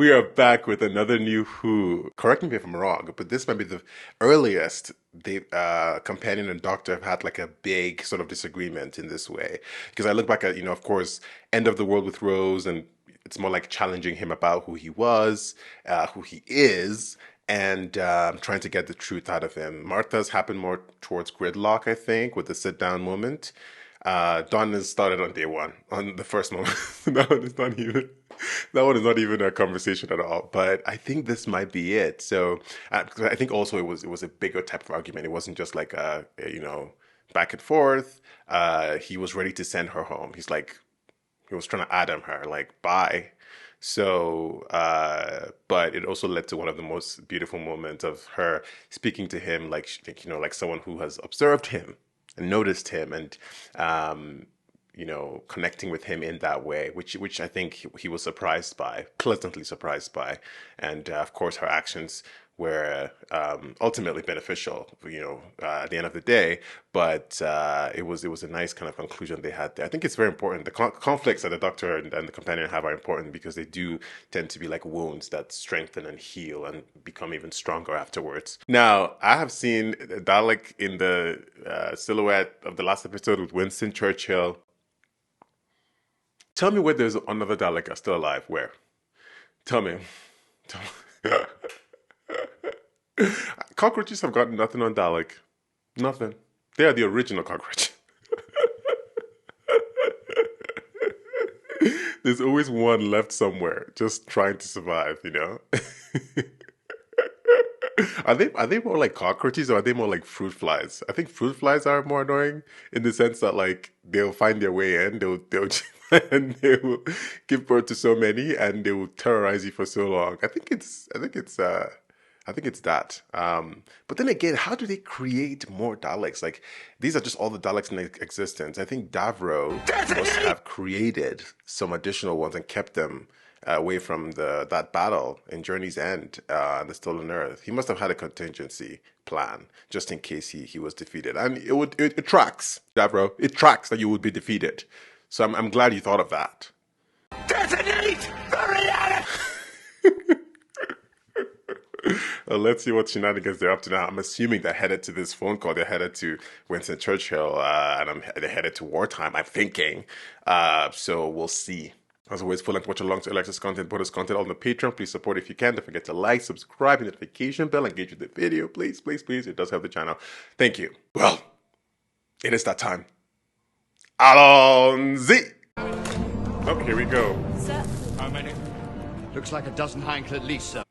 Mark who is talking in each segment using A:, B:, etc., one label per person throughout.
A: We are back with another New Who. Correct me if I'm wrong, but this might be the earliest they companion and Doctor have had like a big sort of disagreement in this way. Because I look back at, of course, End of the World with Rose, and it's more like challenging him about who he was, who he is, and trying to get the truth out of him. Martha's happened more towards Gridlock, I think, with the sit down moment. Dawn has started on day one, on the first moment. That one is not even a conversation at all. But I think this might be it. So I think also it was a bigger type of argument. It wasn't just like back and forth. He was ready to send her home. He was trying to Adam her, like, bye. So, but it also led to one of the most beautiful moments of her speaking to him, like someone who has observed him and noticed him, and connecting with him in that way, which I think he was surprised by, pleasantly surprised by, and of course her actions were ultimately beneficial, at the end of the day. But it was a nice kind of conclusion they had there. I think it's very important. The conflicts that the Doctor and the companion have are important because they do tend to be like wounds that strengthen and heal and become even stronger afterwards. Now, I have seen Dalek in the silhouette of the last episode with Winston Churchill. Tell me where there's another Dalek still alive. Where? Tell me. Cockroaches have got nothing on Dalek. Nothing. They are the original cockroach. There's always one left somewhere, just trying to survive, Are they more like cockroaches or are they more like fruit flies? I think fruit flies are more annoying in the sense that like they'll find their way in, they'll and they will give birth to so many and they will terrorize you for so long. I think it's that. But then again, how do they create more Daleks? Like, these are just all the Daleks in existence. I think Davro must have created some additional ones and kept them away from that battle in Journey's End, the Stolen Earth. He must have had a contingency plan just in case he was defeated. And it tracks, Davro. It tracks that you would be defeated. So I'm glad you thought of that.
B: Detonate the reality!
A: Let's see what shenanigans they're up to now. I'm assuming they're headed to this phone call. They're headed to Winston Churchill, and they're headed to wartime, I'm thinking. So we'll see. As always, full length watch along to Alexa's content, bonus content on the Patreon. Please support if you can. Don't forget to like, subscribe, and notification bell. Engage with the video. Please, please, please. It does help the channel. Thank you. Well, it is that time. Alonzi! Oh, here we go.
C: Sir?
B: How many?
D: Looks like a dozen Hank at least, sir.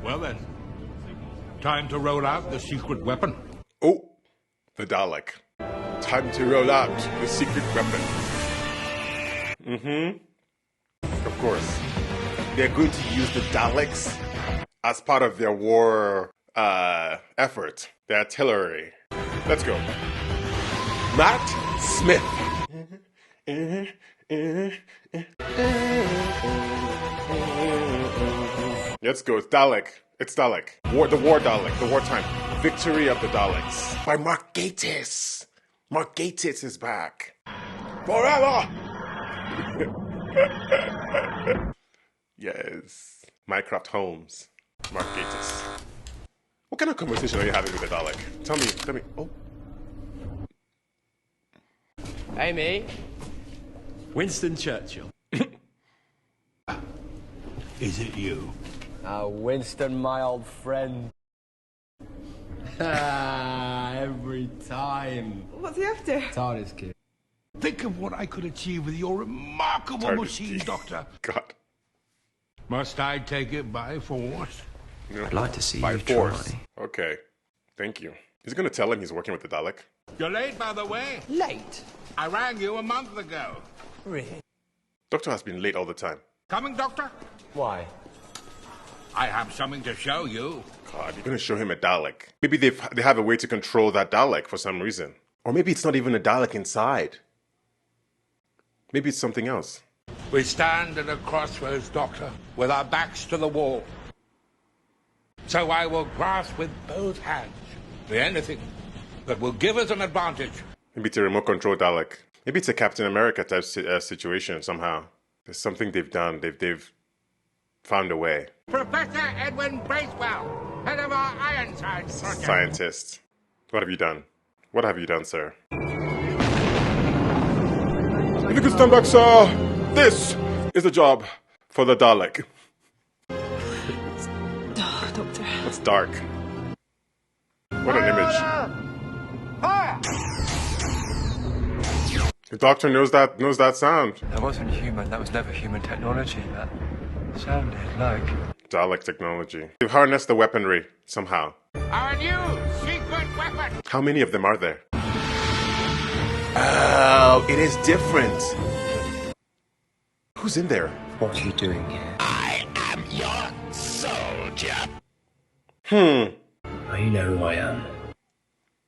B: Well then, time to roll out the secret weapon.
A: Oh, the Dalek. Time to roll out the secret weapon. Of course. They're going to use the Daleks as part of their war effort, their artillery. Let's go. Matt Smith. Let's go. It's Dalek. It's Dalek. The war Dalek. The wartime. Victory of the Daleks. By Mark Gatiss. Mark Gatiss is back. Forever! Yes. Mycroft Holmes. Mark Gatiss. What kind of conversation are you having with the Dalek? Tell me. Oh.
E: Amy. Winston Churchill.
B: Is it you?
E: Winston, my old friend. Every time.
C: What's he after?
E: TARDIS kid.
B: Think of what I could achieve with your remarkable machine, Doctor.
A: God.
B: Must I take it by force?
F: I'd like to see
A: By
F: you
A: force.
F: try.
A: Okay. Thank you. He's going to tell him he's working with the Dalek.
B: You're late, by the way.
E: Late?
B: I rang you a month ago.
E: Really?
A: Doctor has been late all the time.
B: Coming, Doctor?
E: Why?
B: I have something to show you.
A: God, you're going to show him a Dalek. Maybe they have a way to control that Dalek for some reason. Or maybe it's not even a Dalek inside. Maybe it's something else.
B: We stand at a crossroads, Doctor, with our backs to the wall. So I will grasp with both hands the anything that will give us an advantage.
A: Maybe it's a remote control Dalek. Maybe it's a Captain America type situation somehow. There's something they've done. They've found a way.
B: Professor Edwin Bracewell, head of our Ironsides project.
A: Scientist. What have you done? What have you done, sir? If you could stand back, sir! This is the job for the Dalek.
C: Oh, Doctor.
A: It's dark. What an image. The Doctor knows that sound.
E: That wasn't human. That was never human technology. That sounded like...
A: Dalek technology. They've harnessed the weaponry somehow.
B: Our new secret weapon.
A: How many of them are there? Oh, it is different. Who's in there?
E: What are you doing here?
F: I am your soldier.
E: Oh, you know who I am.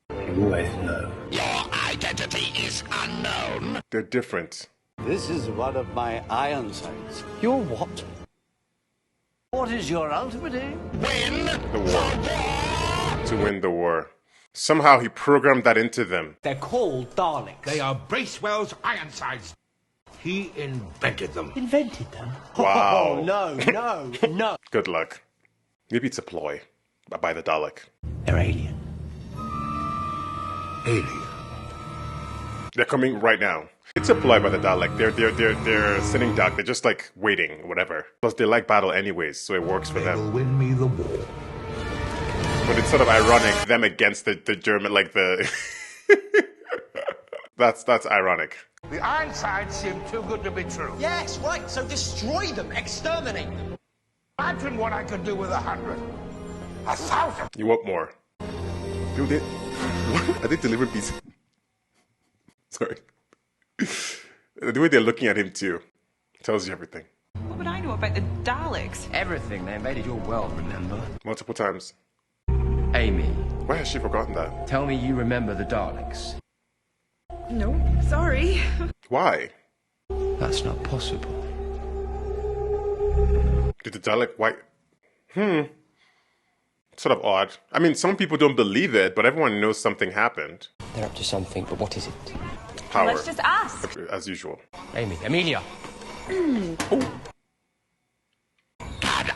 E: You always know.
F: Your identity is unknown.
A: They're different.
G: This is one of my Ironsides. Your what? What is your ultimate aim?
F: Win
A: The war. To win the war. Somehow he programmed that into them.
H: They're called Daleks.
B: They are Bracewell's Ironsides. He invented them.
H: Invented them?
A: Wow.
H: Oh, no. No.
A: Good luck. Maybe it's a ploy by the Dalek.
H: They're alien.
B: Alien.
A: They're coming right now. It's a ploy by the Dalek. They're sitting duck. They're just like waiting, whatever. Plus they like battle anyways, so it works for
B: They will
A: them.
B: win me the war.
A: But it's sort of ironic, them against the German, like the... That's ironic.
B: The Ironsides seem too good to be true.
H: Yes, right. So destroy them. Exterminate them.
B: Imagine what I could do with 100. 1,000.
A: You want more? Dude, they... What? Are they delivering pizza? Sorry. The way they're looking at him too tells you everything.
C: What would I know about the Daleks?
E: Everything. They invaded your world, remember?
A: Multiple times.
E: Amy,
A: Why has she forgotten that?
E: tell me you remember the Daleks.
C: No, sorry.
A: Why?
E: That's not possible.
A: Did the Dalek... Why? Sort of odd. I mean, some people don't believe it, but everyone knows something happened.
E: They're up to something, but what is it?
A: Power.
C: Let's just ask.
A: As usual.
E: Amy, Amelia.
F: Can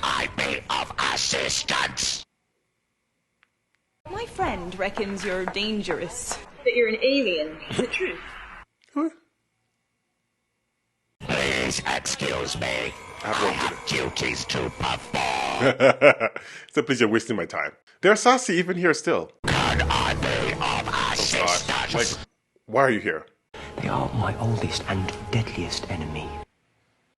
F: I be of assistance?
C: My friend reckons you're dangerous. That you're an alien. Is it true?
F: Please excuse me. I have duties to perform.
A: So please, you're wasting my time. They're sassy even here still.
F: Can I be of
A: God.
F: assistance?
A: Like, why are you here?
E: They are my oldest and deadliest enemy.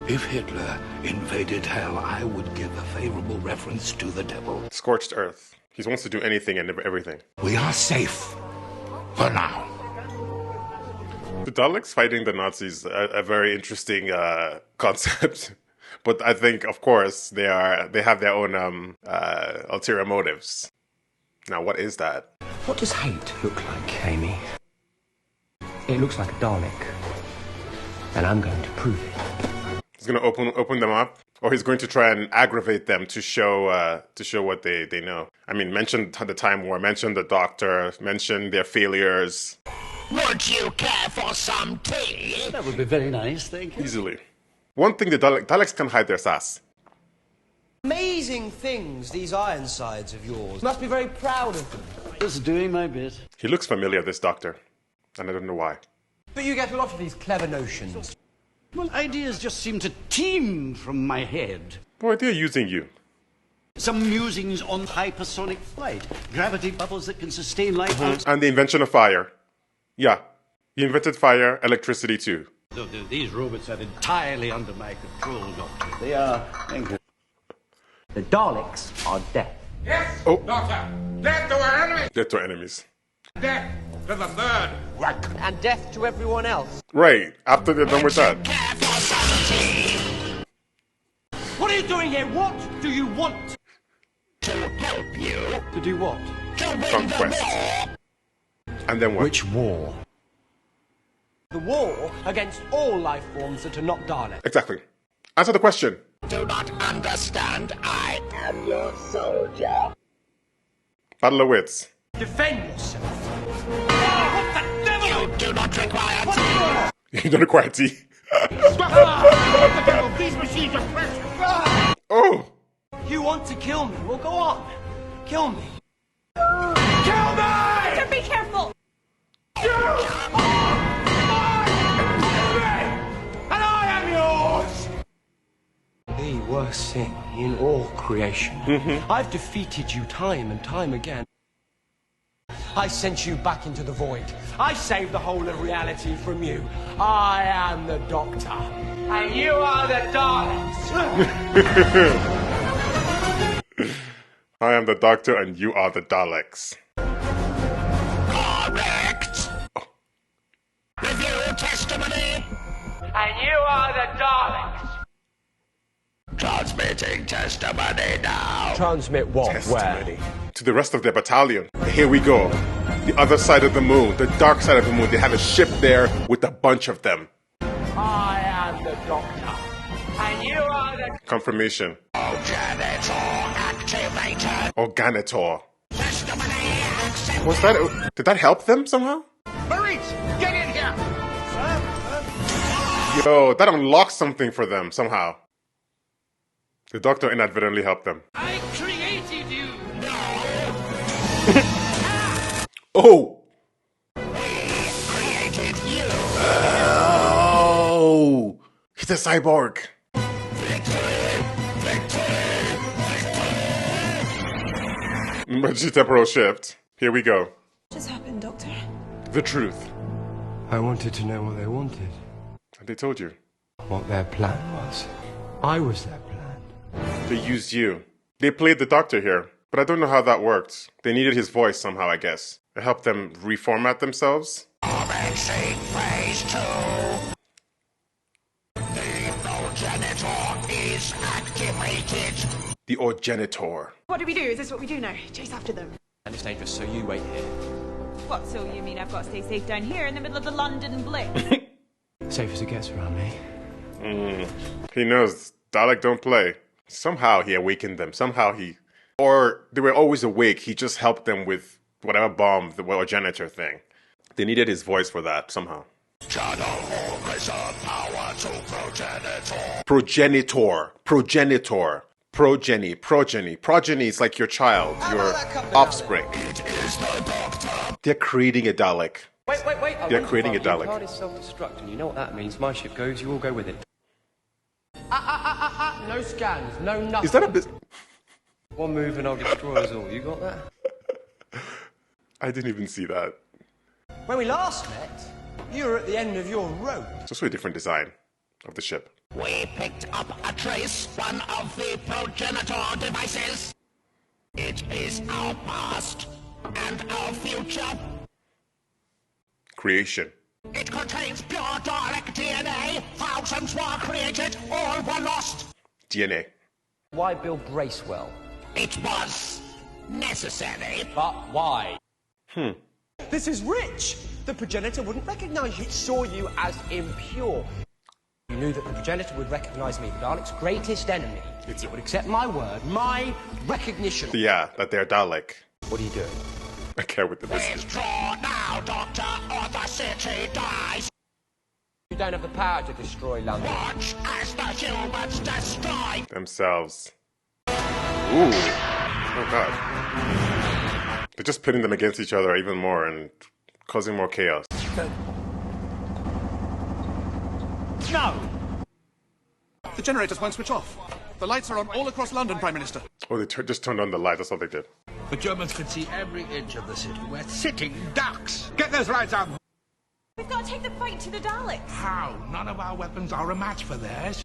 B: If Hitler invaded hell, I would give a favorable reference to the devil.
A: Scorched earth. He wants to do anything and everything.
B: We are safe. For now.
A: The Daleks fighting the Nazis, a very interesting concept. But I think, of course, they have their own ulterior motives. Now, what is that?
E: What does hate look like, Amy? It looks like a Dalek. And I'm going to prove it.
A: He's going to open them up, or he's going to try and aggravate them to show what they know. I mean, mention the Time War, mention the Doctor, mention their failures.
F: Would you care for some tea?
G: That would be very nice, thank you.
A: Easily. One thing the Daleks can hide their sass.
H: Amazing things, these Ironsides of yours. Must be very proud of them.
G: Just doing my bit.
A: He looks familiar, this Doctor, and I don't know why.
H: But you get a lot of these clever notions.
G: Well, ideas just seem to teem from my head.
A: Boy, they're using you.
G: Some musings on hypersonic flight, gravity bubbles that can sustain life out.
A: And the invention of fire. Yeah, he invented fire, electricity too.
G: These robots are entirely under my control, Doctor. They are.
H: The Daleks are death.
B: Yes,
A: Oh.
B: Doctor. Death to our enemies.
A: Death to our enemies.
B: Death to the Third Reich.
H: And death to everyone else.
A: Right, after they're done with that.
F: Care for some tea?
H: What are you doing here? What do you want?
F: To help you.
H: To do what?
F: To win
A: Conquest.
F: the war.
A: And then what?
E: Which war?
H: The war against all life forms that are not Daleks.
A: Exactly. Answer the question.
F: Do not understand. I am your soldier.
A: Battle of wits.
H: Defend yourself.
F: You do not require tea.
A: You don't require tea.
B: The devil, these machines are precious.
A: Oh!
H: You want to kill me? Well, go on. Kill me.
B: Kill me!
C: Doctor, be careful!
B: You are my enemy, and I am yours!
H: The worst thing in all creation. I've defeated you time and time again. I sent you back into the void. I saved the whole of reality from you. I am the Doctor. And you are the Daleks.
A: I am the Doctor and you are the Daleks.
F: Correct. Review testimony.
H: And you are the Daleks.
F: Transmitting testimony now.
H: Transmit what?
A: Testimony. To the rest of their battalion. Here we go. The other side of the moon, the dark side of the moon. They have a ship there with a bunch of them.
H: I am the Doctor. And you are the...
A: Confirmation.
F: Organator activated.
A: Organator.
F: Testimony accepted.
A: Was that... Did that help them somehow?
B: Maurice, get in here!
A: Yo, that unlocked something for them somehow. The Doctor inadvertently helped them.
B: I created you!
A: Oh!
F: Created you.
A: Oh! He's a cyborg. Emergency temporal shift. Here we go.
C: What just happened, Doctor?
A: The truth.
H: I wanted to know what they wanted.
A: And they told you.
H: What their plan was. I was their plan.
A: They used you. They played the Doctor here. But I don't know how that worked. They needed his voice somehow, I guess. It helped them reformat themselves.
F: Commencing phase 2. The progenitor is activated.
A: The Orgenitor.
C: What do we do? Is this what we do now? Chase after them.
H: And it's dangerous, so you wait here.
C: What, so you mean I've got to stay safe down here in the middle of the London Blitz?
H: Safe as it gets around me.
A: He knows Dalek don't play. Somehow he awakened them. Somehow he... Or they were always awake. He just helped them with whatever bomb, the Orgenitor thing. They needed his voice for that somehow.
F: Channel all reserve power to progenitor.
A: Progenitor. Progeny is like your child, your offspring.
F: It is the Doctor.
A: They're creating a Dalek.
E: Wait.
A: They're creating a Dalek.
E: Your card is self-destruct, and you know what that means. My ship goes, you all go with it.
H: No scans, no nothing.
A: Is that a bit...
E: One move and I'll destroy us all. You got that?
A: I didn't even see that.
H: When we last met, you were at the end of your rope.
A: It's also a different design of the ship.
F: We picked up a trace, one of the progenitor devices. It is our past and our future.
A: Creation.
F: It contains pure Dalek DNA. Thousands were created, all were lost.
A: DNA.
E: Why build Bracewell?
F: It was necessary.
H: But why? This is rich. The progenitor wouldn't recognize you. It saw you as impure. You knew that the progenitor would recognize me, the Dalek's greatest enemy. It would accept my word, my recognition.
A: Yeah, that they're Dalek.
E: What are you doing?
A: I care with the biscuit.
F: Withdraw now, Doctor, or the city dies.
H: You don't have the power to destroy London.
F: Watch as the humans destroy.
A: Themselves. Ooh. Oh god. They're just pitting them against each other even more and causing more chaos.
H: No!
I: The generators won't switch off. The lights are on all across London, Prime Minister.
A: Oh, they just turned on the light. That's all they did.
B: The Germans can see every inch of the city. We're sitting ducks. Get those lights up.
C: We've got to take the fight to the Daleks.
B: How? None of our weapons are a match for theirs.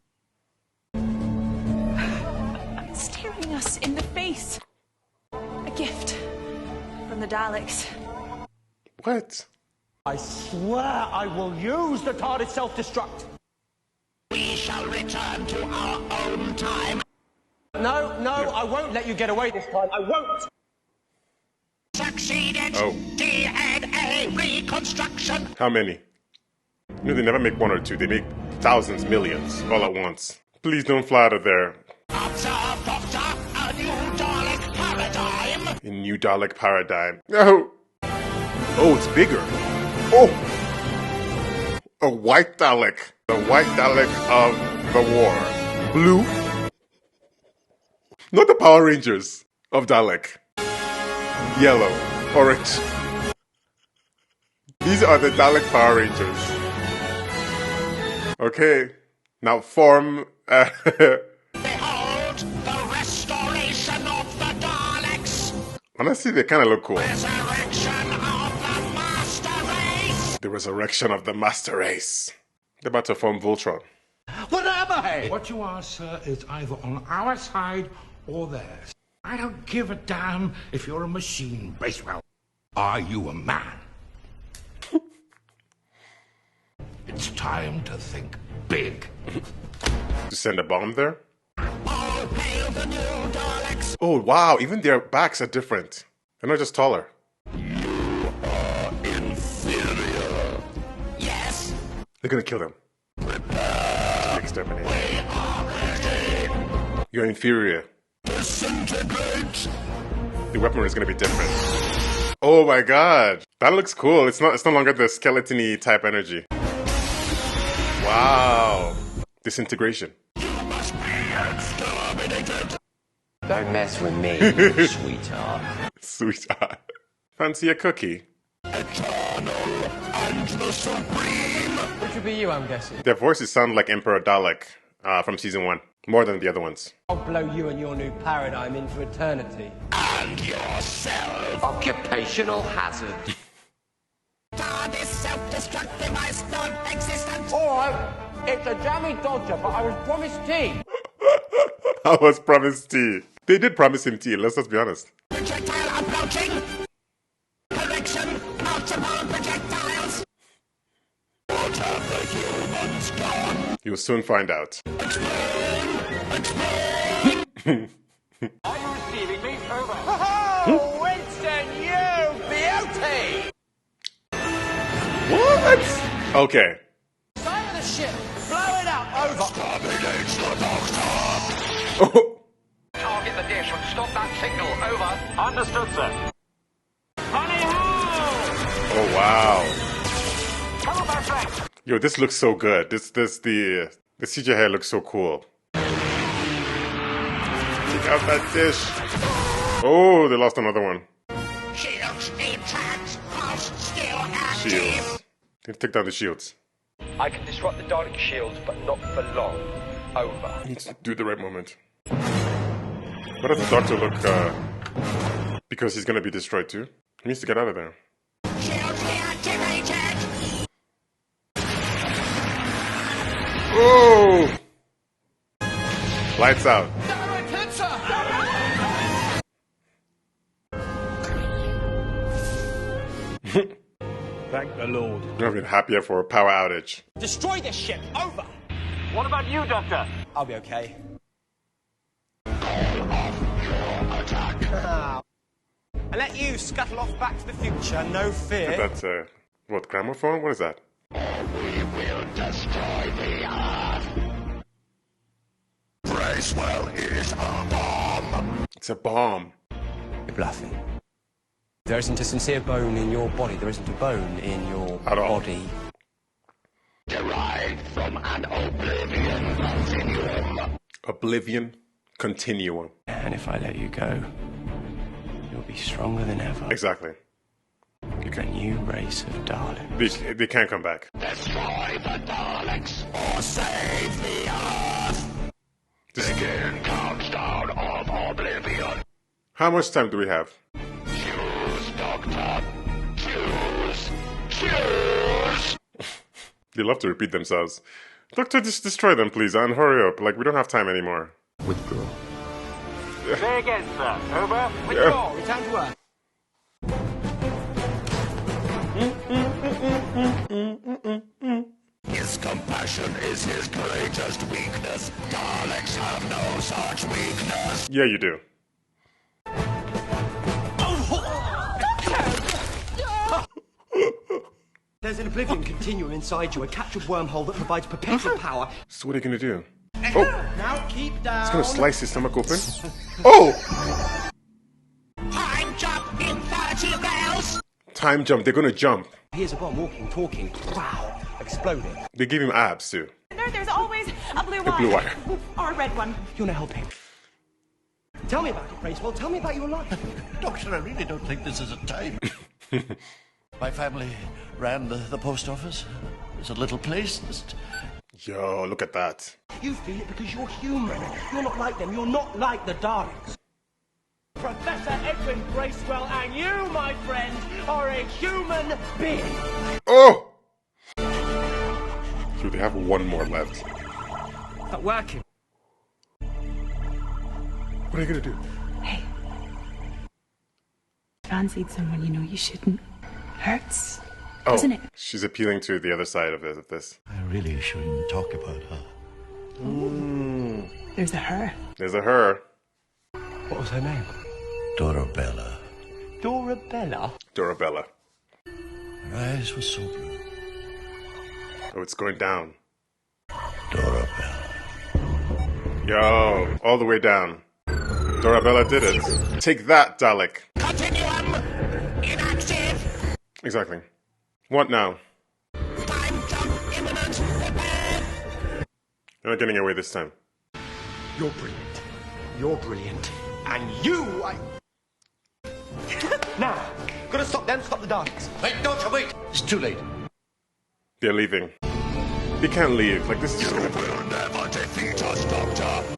C: Staring us in the face. A gift from the Daleks.
A: What?
H: I swear I will use the TARDIS self-destruct.
F: We shall return to our own time.
H: No, I won't let you get away this time. I won't.
F: Succeeded.
A: Oh.
F: DNA reconstruction.
A: How many? You know, they never make one or two. They make thousands, millions, all at once. Please don't fly out of there.
F: Observe, Doctor, a new Dalek paradigm.
A: A new Dalek paradigm. No! Oh, it's bigger. Oh! A white Dalek. The white Dalek of the war. Blue. Not the Power Rangers of Dalek. Yellow, orange. These are the Dalek Power Rangers. Okay, now form.
F: Behold the restoration of the Daleks.
A: Honestly, they kind of look cool.
F: Resurrection of the Master Race.
A: The resurrection of the Master Race. They're about to form Voltron.
D: What am I?
B: What you are, sir, is either on our side or theirs. I don't give a damn if you're a machine, Bracewell. Are you a man? It's time to think big.
A: To send a bomb there?
F: All hail the new Daleks.
A: Oh, wow, even their backs are different. They're not just taller.
F: Inferior. Yes.
A: They're gonna kill them. Exterminate. You're inferior.
F: Disintegrate.
A: The weaponry is gonna be different. Oh my god. That looks cool. It's no longer the skeleton-y type energy. Wow. Disintegration.
F: You must be exterminated.
E: Don't mess with me, sweetheart.
A: Sweetheart. Fancy a cookie?
F: Eternal and the supreme.
H: Which would be you, I'm guessing.
A: Their voices sound like Emperor Dalek from season 1. More than the other ones.
H: I'll blow you and your new paradigm into eternity.
F: And yourself.
E: Occupational hazard.
F: This self-destruct device non-existent.
H: Alright, it's a jammy dodger, but I was promised tea.
A: I was promised tea. They did promise him tea, let's be honest.
F: Projectile approaching. Correction, multiple projectiles. What have the humans done?
A: You'll soon find out.
H: Are you receiving me? Over. Oh, Winston, you beauty!
A: What? Okay.
H: Sign of the ship, blow it up, over.
F: Dominates the Doctor.
A: Oh,
D: Target the dish and stop that signal, over. Understood, sir. Honey ho!
A: oh wow.
D: Come on, my friend.
A: Yo, this looks so good. The CGI hair looks so cool. Take out that dish. Oh, they lost another one.
F: Shields intact. Pulse still active.
A: Shields. They take down the shields.
E: I can disrupt the Dalek shields, but not for long. Over.
A: Needs to do the right moment. What does the Doctor look, because he's gonna be destroyed too? He needs to get out of there.
F: Shields deactivated.
A: Oh! Lights out.
J: Thank the Lord.
A: I've been happier for a power outage.
H: Destroy this ship, over.
J: What about you, Doctor?
H: I'll be okay. I let you scuttle off back to the future, no fear.
A: That's, what, gramophone? What is that?
F: We will destroy the Earth. Bracewell is a bomb.
A: It's a bomb.
H: You're bluffing. There isn't a sincere bone in your body. There isn't a bone in your
A: At all.
H: body.
F: Derived from an oblivion continuum.
A: Oblivion continuum.
H: And if I let you go, you'll be stronger than ever.
A: Exactly.
H: A new race of Daleks.
A: They can't come back.
F: Destroy the Daleks or save the Earth. Begin countdown of oblivion.
A: How much time do we have?
F: Choose, Doctor. Choose. Choose.
A: They love to repeat themselves. Doctor, just destroy them, please, and hurry up. Like, we don't have time anymore.
E: Withdraw.
J: Say again, sir. Over.
H: Withdraw, return to Earth.
F: His compassion is his greatest weakness. Daleks have no such weakness.
A: Yeah, you do.
H: There's an oblivion continuum inside you, a captured wormhole that provides perpetual power.
A: So what are you gonna do? Oh!
H: Now keep down.
A: It's gonna slice his stomach open. Oh!
F: Time jump in 30 bells.
A: Time jump. They're gonna jump.
H: Here's a bomb walking, talking. Wow. Exploding.
A: They give him abs, too.
C: There's always a blue
A: The blue wire.
C: or a red one.
H: You wanna help him? Tell me about it, Bracewell. Tell me about your life.
G: Doctor, I really don't think this is a time. My family ran the post office. It's a little place. Just...
A: Yo, look at that.
H: You feel it because you're human. You're not like them. You're not like the Daleks. Professor Edwin Bracewell and you, my friend, are a human being.
A: Oh! So they have one more left.
H: Not working.
A: What are you gonna do?
C: Hey. Fancied someone you know you shouldn't. Hurts.
A: Oh,
C: doesn't it?
A: she's appealing to the other side of this.
G: I really shouldn't talk about her.
C: There's a her.
A: There's a her.
H: What was her name?
G: Dorabella.
H: Dorabella?
A: Dorabella.
G: Her eyes were so blue.
A: Oh, it's going down.
G: Dorabella.
A: Yo, all the way down. Dorabella did it. Take that, Dalek.
F: Continuum inactive.
A: Exactly. What now?
F: Time jump imminent. Prepare.
A: You're not getting away this time.
H: You're brilliant. You're brilliant. And you, Now, gotta stop them, stop the Daleks.
G: Wait, Doctor, wait! It's too late.
A: They're leaving. They can't leave. Like, this is just gonna...
F: will never defeat us, Doctor.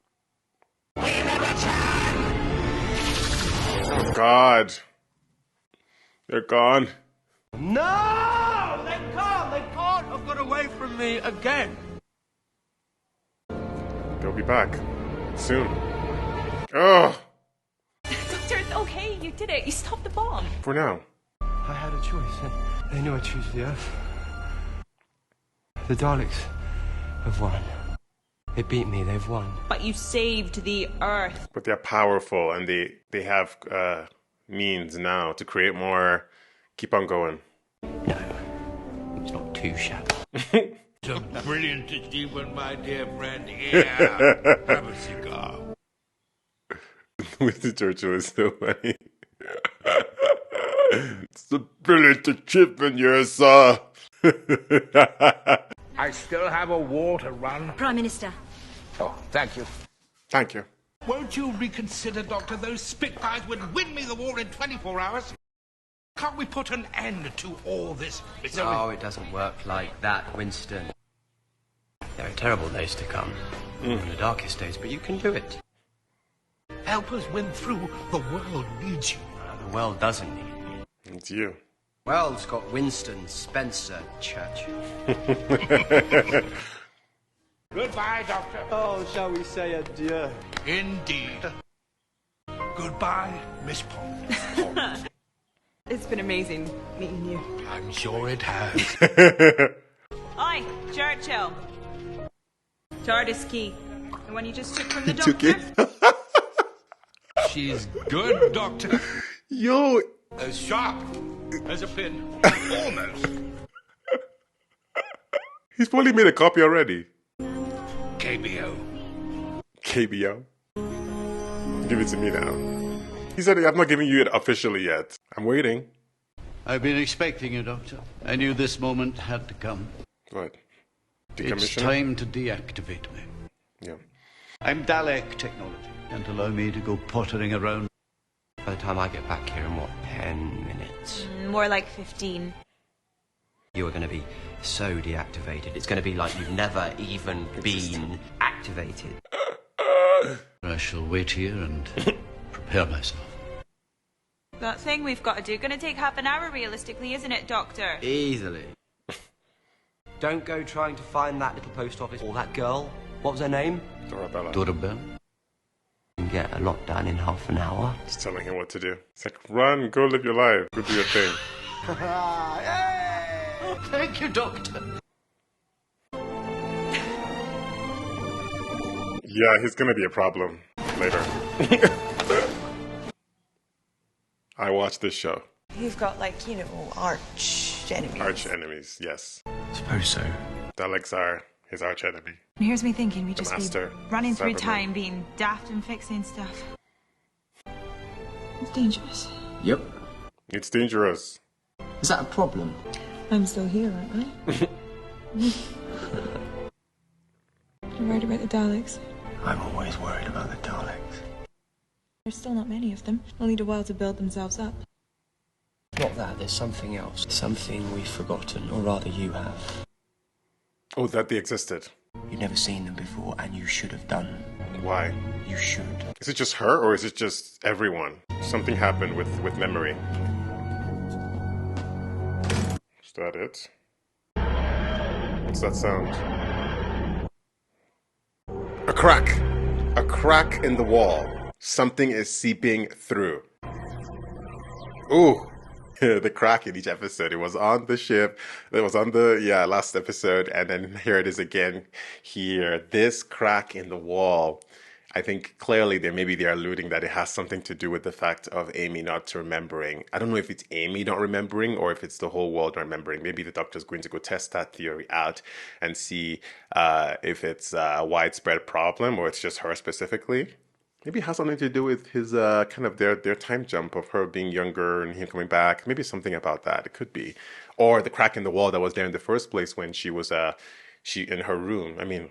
F: We return.
A: Oh, God. They're gone.
H: No! They can't! They can't have got away from me again!
A: They'll be back. Soon. Oh!
C: Doctor, it's okay. You did it. You stopped the bomb.
A: For now.
H: I had a choice. They knew I'd choose the Earth. The Daleks have won. They beat me, they've won.
C: But you saved the Earth.
A: But they're powerful, and they have means now to create more. Keep on going.
E: No, it's not too shabby.
B: So brilliant achievement, my dear friend. Here, have a cigar.
A: Winston Churchill is so funny. It's a brilliant achievement, yes, sir.
B: I still have a war to run.
C: Prime Minister.
B: Oh, thank you.
A: Thank you.
B: Won't you reconsider, Doctor? Those Spitfires would win me the war in 24 hours. Can't we put an end to all this misery?
E: Oh, it doesn't work like that, Winston. There are terrible days to come. In the darkest days, but you can do it.
B: Help us win through. The world needs you.
E: The world doesn't need me.
A: It's you.
E: World's got Winston, Spencer, Churchill.
B: Goodbye, Doctor.
H: Oh, shall we say adieu?
B: Indeed. Goodbye, Miss Pond.
C: It's been amazing meeting you.
B: I'm sure it has.
C: Oi, Churchill. TARDIS key. The one you just took from the
A: Took
C: doctor?
A: it.
B: She's good, Doctor.
A: Yo.
B: As sharp as a pin. Almost.
A: He's probably made a copy already.
B: KBO.
A: KBO. Give it to me now. He said, I'm not giving you it officially yet. I'm waiting.
G: I've been expecting you, Doctor. I knew this moment had to come.
A: What?
G: It's time to deactivate me.
A: Yeah.
G: I'm Dalek technology. Can't allow me to go pottering around.
E: By the time I get back here in, 10 minutes?
C: More like 15.
E: You are going to be so deactivated. It's going to be like you've never even been activated.
G: I shall wait here and prepare myself.
C: That thing we've got to do gonna take half an hour realistically, isn't it, Doctor?
E: Easily. Don't go trying to find that little post office or that girl. What was her name?
A: Dorabella.
G: Dorabella?
E: You can get a lot done in half an hour.
A: Just telling him what to do. It's like, run, go live your life. Go do your thing.
G: Thank you, Doctor.
A: Yeah, he's gonna be a problem later. I watched this show.
K: He's got, like, you know, arch enemies.
A: Arch enemies, yes.
E: I suppose so.
A: Daleks are his arch enemy.
C: And here's me thinking we just
A: master,
C: be running through
A: Cyberman.
C: time, being daft and fixing stuff. It's dangerous.
E: Yep.
A: It's dangerous.
E: Is that a problem?
K: I'm still here, aren't I? You're worried about the Daleks?
E: I'm always worried about the Daleks.
K: There's still not many of them. They'll need a while to build themselves up.
E: Not that, there's something else. Something we've forgotten, or rather you have.
A: Oh, that they existed.
E: You've never seen them before, and you should have done.
A: Why?
E: You should.
A: Is it just her, or is it just everyone? Something happened with memory. Is that it? What's that sound? A crack! A crack in the wall. Something is seeping through. Ooh! The crack in each episode. It was on the ship. It was on the last episode, and then here it is again. Here, this crack in the wall. I think clearly they're alluding that it has something to do with the fact of Amy not remembering. I don't know if it's Amy not remembering or if it's the whole world remembering. Maybe the Doctor's going to go test that theory out and see if it's a widespread problem or it's just her specifically. Maybe it has something to do with his kind of their time jump of her being younger and him coming back. Maybe something about that. It could be. Or the crack in the wall that was there in the first place when she was in her room. I mean,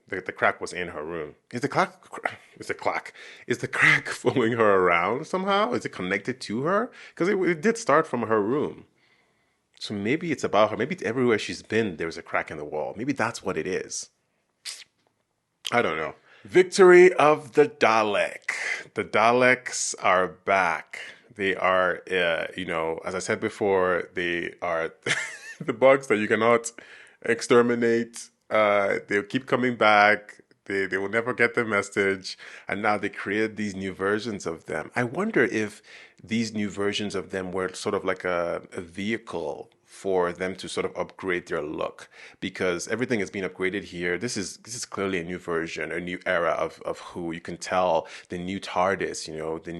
A: the crack was in her room. Is the crack following her around somehow? Is it connected to her? Because it did start from her room. So maybe it's about her. Maybe it's everywhere she's been, there's a crack in the wall. Maybe that's what it is. I don't know. Victory of the Dalek. The Daleks are back. They are, as I said before, they are the bugs that you cannot exterminate. They'll keep coming back. They will never get the message. And now they create these new versions of them. I wonder if these new versions of them were sort of like a vehicle for them to sort of upgrade their look, because everything has been upgraded here. This is clearly a new version, a new era of Who. You can tell the new TARDIS, the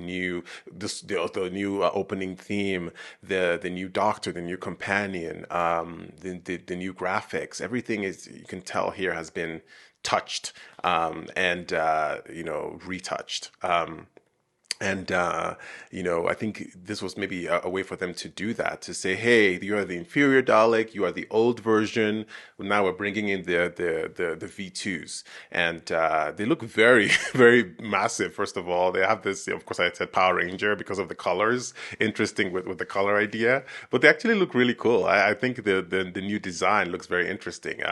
A: new opening theme, the new Doctor, the new companion, the new graphics. Everything you can tell here has been touched and retouched. I think this was maybe a way for them to do that, to say, hey, you are the inferior Dalek, you are the old version. Now we're bringing in the V2s. And they look very, very massive, first of all. They have this, of course, I said Power Ranger because of the colors. Interesting with the color idea. But they actually look really cool. I think the new design looks very interesting.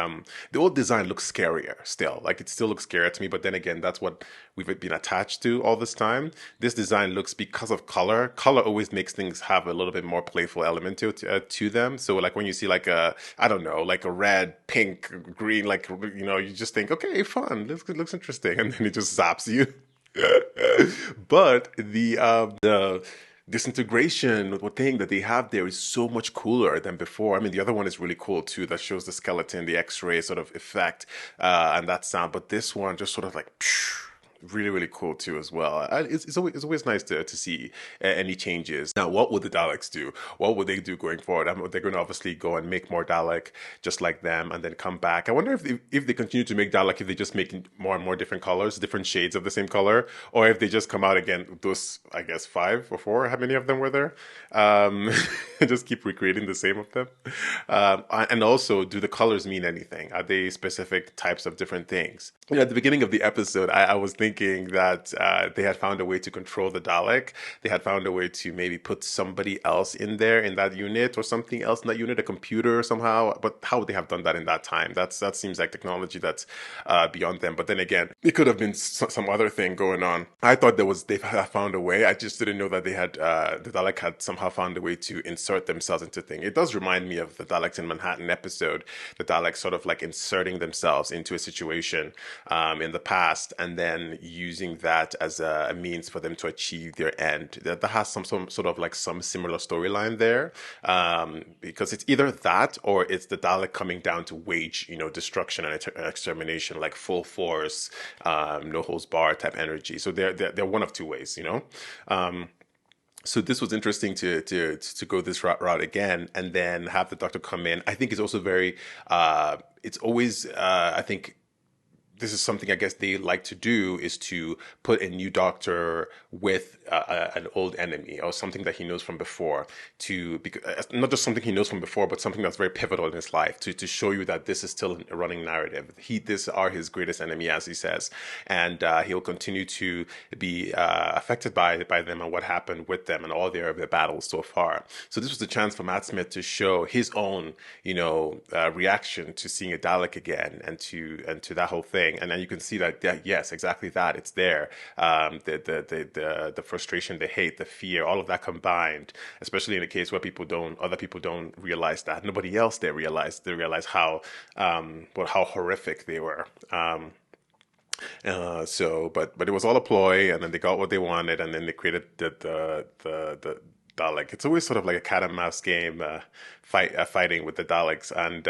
A: The old design looks scarier still. Like, it still looks scarier to me. But then again, that's what we've been attached to all this time. This design looks, because of color always makes things have a little bit more playful element to them. So like when you see like a red, pink, green, you just think, okay, fun, this looks interesting, and then it just zaps you. But the disintegration thing that they have there is so much cooler than before. I mean, the other one is really cool too, that shows the skeleton, the X-ray sort of effect, and that sound. But this one just sort of like really, really cool too as well. It's always nice to see any changes. Now, what would the Daleks do? What would they do going forward? They're going to obviously go and make more Dalek just like them and then come back. I wonder if they continue to make Dalek, if they just make more and more different colors, different shades of the same color, or if they just come out again, those, I guess, 5 or 4, how many of them were there? Just keep recreating the same of them. And also, do the colors mean anything? Are they specific types of different things? At the beginning of the episode, I was thinking that they had found a way to control the Dalek. They had found a way to maybe put somebody else in there in that unit, or something else in that unit, a computer somehow. But how would they have done that in that time? That seems like technology that's beyond them. But then again, it could have been some other thing going on. I thought they had found a way. I just didn't know that they had the Dalek had somehow found a way to insert themselves into things. It does remind me of the Daleks in Manhattan episode. The Daleks sort of like inserting themselves into a situation in the past, and then using that as a means for them to achieve their end. That has some sort of like some similar storyline there, because it's either that or it's the Dalek coming down to wage, destruction and extermination, like full force, no holds barred type energy. So they're one of two ways, So this was interesting to go this route again, and then have the Doctor come in. I think it's also very, it's always, I think, this is something I guess they like to do, is to put a new doctor with an old enemy or something that he knows from before, because not just something he knows from before, but something that's very pivotal in his life, to show you that this is still a running narrative. This are his greatest enemy, as he says, and he'll continue to be affected by them and what happened with them and all their battles so far. So this was a chance for Matt Smith to show his own, reaction to seeing a Dalek again, and to that whole thing. And then you can see that yes, exactly that. It's there. The frustration, the hate, the fear, all of that combined, especially in a case where other people don't realize that. Nobody else there realized. They realize how horrific they were. But it was all a ploy, and then they got what they wanted, and then they created the Dalek. It's always sort of like a cat and mouse game, fighting with the Daleks, and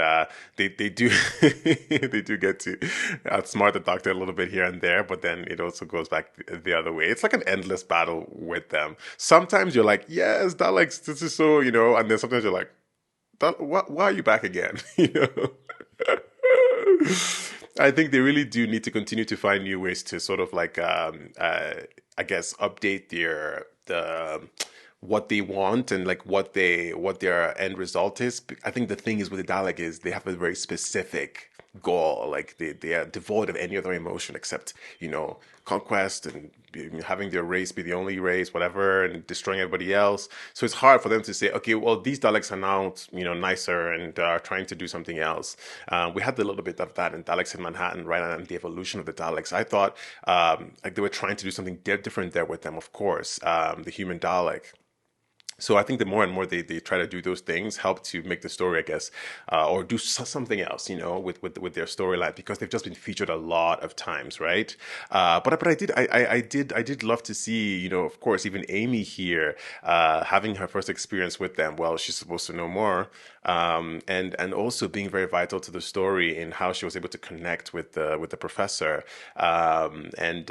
A: they do they do get to outsmart the Doctor a little bit here and there, but then it also goes back the other way. It's like an endless battle with them. Sometimes you're like, yes, Daleks, this is so, and then sometimes you're like, why are you back again? I think they really do need to continue to find new ways to sort of like, I guess, update what they want and like what their end result is. I think the thing is with the Dalek is they have a very specific goal. Like they are devoid of any other emotion except, conquest and having their race be the only race, whatever, and destroying everybody else. So it's hard for them to say, okay, well, these Daleks are now, nicer and are trying to do something else. We had a little bit of that in Daleks in Manhattan, right? And the evolution of the Daleks. I thought like they were trying to do something different there with them, of course, the human Dalek. So I think the more and more they try to do those things, help to make the story, I guess, or do something else, with their storyline, because they've just been featured a lot of times, right? But I did love to see, of course, even Amy here, having her first experience with them. Well, she's supposed to know more, and also being very vital to the story in how she was able to connect with the professor, and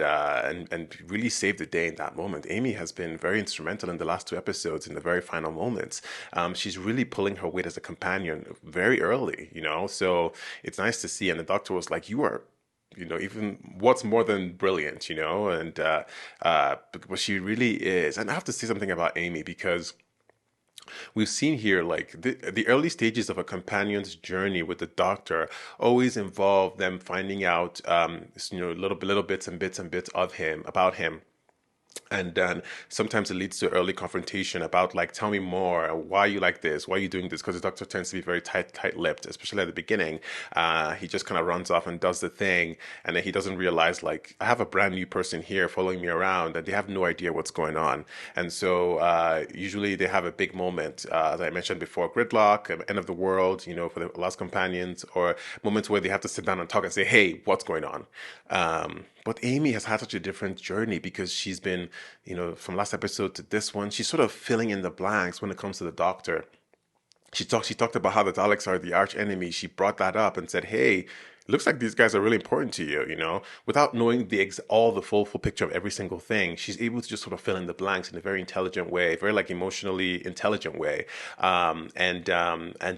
A: really save the day in that moment. Amy has been very instrumental in the last 2 episodes, in the very final moments. She's really pulling her weight as a companion very early, so it's nice to see. And the Doctor was like, you are, even what's more than brilliant, and but she really is. And I have to say something about Amy, because we've seen here, like, the early stages of a companion's journey with the Doctor always involve them finding out, little bits and bits of him, about him. And then sometimes it leads to early confrontation about, like, tell me more. Why are you like this? Why are you doing this? Because the Doctor tends to be very tight-lipped, especially at the beginning. He just kind of runs off and does the thing. And then he doesn't realize, like, I have a brand new person here following me around, and they have no idea what's going on. And so usually they have a big moment, as I mentioned before, gridlock, end of the world, for the Last Companions, or moments where they have to sit down and talk and say, hey, what's going on? But Amy has had such a different journey, because she's been, from last episode to this one, she's sort of filling in the blanks when it comes to the Doctor. She talked about how the Daleks are the arch enemy. She brought that up and said, hey, it looks like these guys are really important to you, without knowing all the full picture of every single thing. She's able to just sort of fill in the blanks in a very intelligent way, very like emotionally intelligent way, and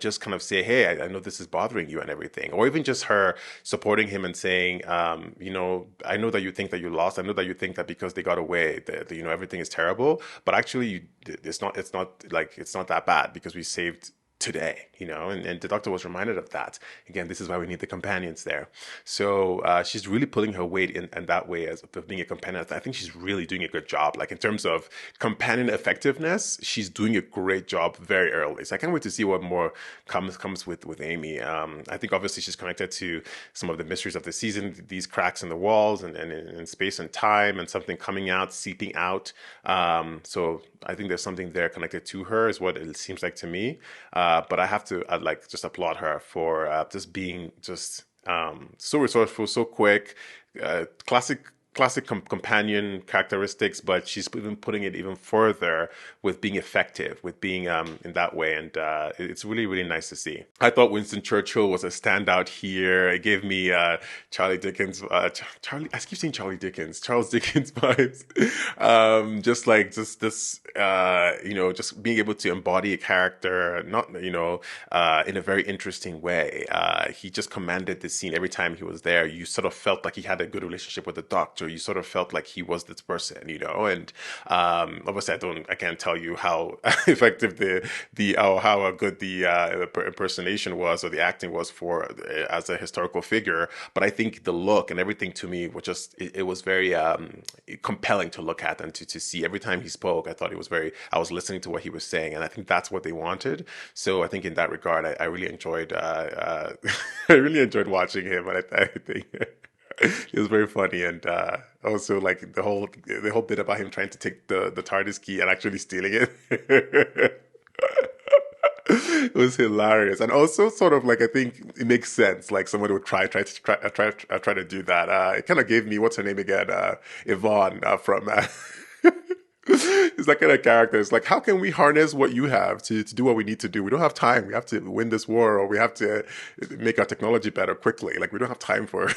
A: just kind of say, hey, I know this is bothering you and everything. Or even just her supporting him and saying, I know that you think that you lost. I know that you think that because they got away, that everything is terrible. But actually, it's not that bad, because we saved today, and the Doctor was reminded of that. Again, this is why we need the companions there. So she's really pulling her weight in that way as of being a companion. I think she's really doing a good job. Like, in terms of companion effectiveness, she's doing a great job very early. So I can't wait to see what more comes with Amy. I think obviously she's connected to some of the mysteries of the season, these cracks in the walls and in space and time, and something coming out, seeping out. So I think there's something there connected to her, is what it seems like to me. But I'd like just applaud her for just being just so resourceful, so quick, classic classic companion characteristics, but she's even putting it even further with being effective, with being in that way, and it's really, really nice to see. I thought Winston Churchill was a standout here. It gave me Charlie Dickens, I keep saying Charles Dickens vibes. Just this, just being able to embody a character, not in a very interesting way. He just commanded the scene every time he was there. You sort of felt like he had a good relationship with the Doctor. You sort of felt like he was this person, and obviously I can't tell you how effective how good the impersonation was or the acting was for as a historical figure, but I think the look and everything to me was just it was very compelling to look at and to see. Every time he spoke, I thought I was listening to what he was saying, and I think that's what they wanted. So I think in that regard, I really enjoyed I really enjoyed watching him, and I think it was very funny, and also like the whole bit about him trying to take the TARDIS key and actually stealing it. It was hilarious, and also sort of like I think it makes sense. Like someone would try to do that. It kind of gave me what's her name again, Yvonne from. It's that kind of character. It's like, how can we harness what you have to do what we need to do? We don't have time. We have to win this war, or we have to make our technology better quickly. Like we don't have time for.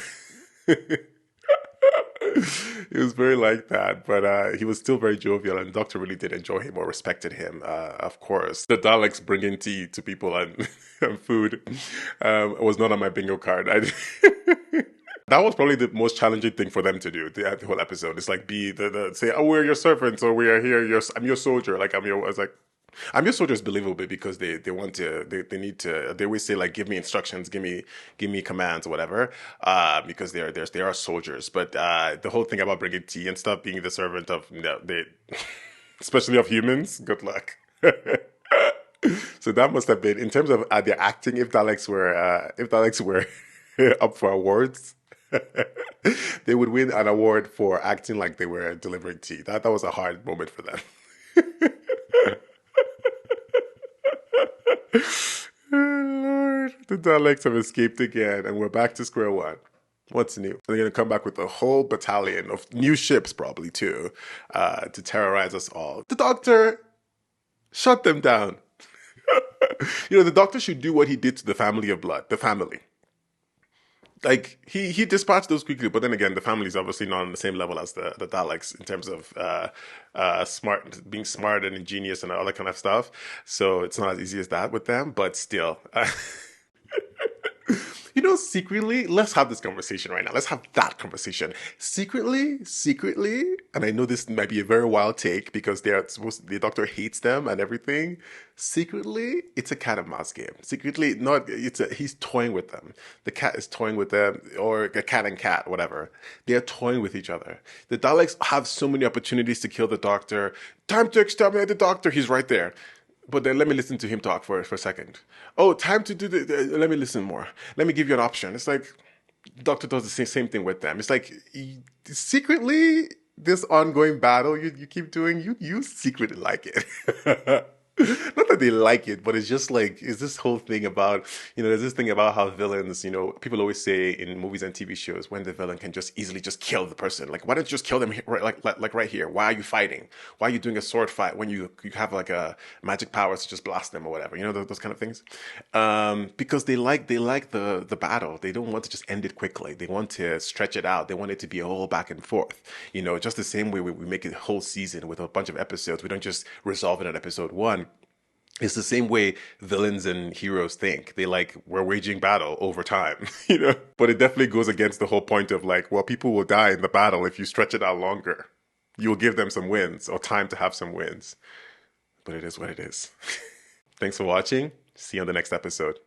A: He was very like that, but he was still very jovial, and the Doctor really did enjoy him or respected him, of course. The Daleks bringing tea to people and, and food was not on my bingo card. That was probably the most challenging thing for them to do, the whole episode. It's like say, oh, we're your servants, or we are here, I'm your soldier. Like, I was like, I'm your soldier is believable because they want to, they need to, they always say like, give me instructions, give me commands or whatever, because they are soldiers. But the whole thing about bringing tea and stuff, being the servant of, especially of humans, good luck. So that must have been, in terms of their acting, if Daleks were up for awards, they would win an award for acting like they were delivering tea. That was a hard moment for them. Oh, Lord, the Daleks have escaped again, and we're back to square one. What's new? They're going to come back with a whole battalion of new ships, probably too, to terrorize us all. The Doctor, shut them down. The Doctor should do what he did to the family of blood, the family. Like, he dispatched those quickly, but then again, the family's obviously not on the same level as the Daleks in terms of being smart and ingenious and all that kind of stuff. So it's not as easy as that with them, but still. Secretly, let's have this conversation right now. Let's have that conversation. Secretly, and I know this might be a very wild take because the Doctor hates them and everything. Secretly, it's a cat and mouse game. Secretly, he's toying with them. The cat is toying with them, or a cat and cat, whatever. They are toying with each other. The Daleks have so many opportunities to kill the Doctor. Time to exterminate the Doctor. He's right there. But then let me listen to him talk for a second. Oh, time to do let me listen more. Let me give you an option. It's like, Doctor does the same thing with them. It's like, secretly, this ongoing battle you keep doing, you secretly like it. Not that they like it, but it's just like, is this whole thing about, there's this thing about how villains, people always say in movies and TV shows, when the villain can just easily just kill the person. Like, why don't you just kill them like right here? Why are you fighting? Why are you doing a sword fight when you have like a magic powers to just blast them or whatever? Those kind of things. Because they like the battle. They don't want to just end it quickly. They want to stretch it out. They want it to be a whole back and forth. Just the same way we make a whole season with a bunch of episodes. We don't just resolve it in episode 1. It's the same way villains and heroes think. They we're waging battle over time, But it definitely goes against the whole point of people will die in the battle if you stretch it out longer. You'll give them some wins or time to have some wins. But it is what it is. Thanks for watching. See you on the next episode.